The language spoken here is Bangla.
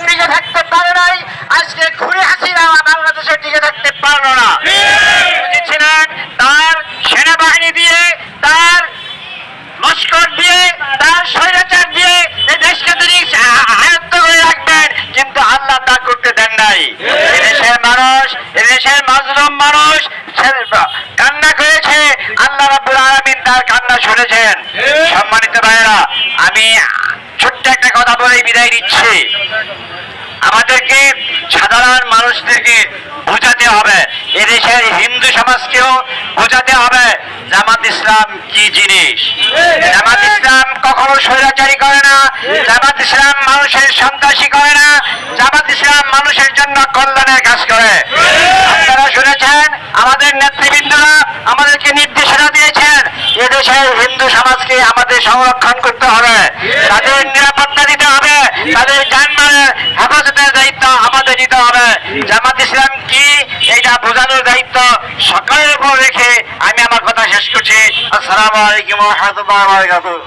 টিকে থাকতে পারে নাই, আজকে খুনি হাসিনা বাংলাদেশে টিকে থাকতে পারলো না। বুঝেছিলেন তার সেনাবাহিনী দিয়ে, তার লস্কর দিয়ে, তার স্বৈরাচার দিয়ে এই দেশকে তিনি আয়ত্ত করে রাখবেন, কিন্তু আল্লাহ তা করতে দেন নাই। এদেশের মানুষ, এদেশের মাজলুম মানুষ কান্না করেছে, আল্লাহ রাব্বুল আলামিন তার কান্না শুনেছেন। সম্মানিত ভাইয়েরা, আমি ছোট্ট একটা কথা বলে বিদায় দিচ্ছি। আমাদেরকে সাধারণ মানুষদেরকে বোঝাতে হবে, এদেশের হিন্দু সমাজকেও বোঝাতে হবে জামাত ইসলাম কি জিনিস। জামাত ইসলাম কখনো স্বৈরাচারী করে না, জামাত ইসলাম মানুষের সন্ত্রাসী করে না, জামাত ইসলাম মানুষের জন্য কল্যাণের কাজ করে। আপনারা শুনেছেন আমাদের নেতৃবৃন্দরা আমাদেরকে নির্দেশনা দিয়েছেন, এদেশের হিন্দু সমাজকে আমাদের সংরক্ষণ করতে হবে, তাদের নিরাপত্তা দিতে হবে, তাদের জানমালের হেফাজতের দায়িত্ব আমাদের নিতে হবে। জামাত ইসলাম কি এটা বোঝানোর দায়িত্ব সকলের উপর রেখে আমি আমার কথা শেষ করছি। আসসালামু আলাইকুম ওয়া রাহমাতুল্লাহি ওয়া বারাকাতুহু।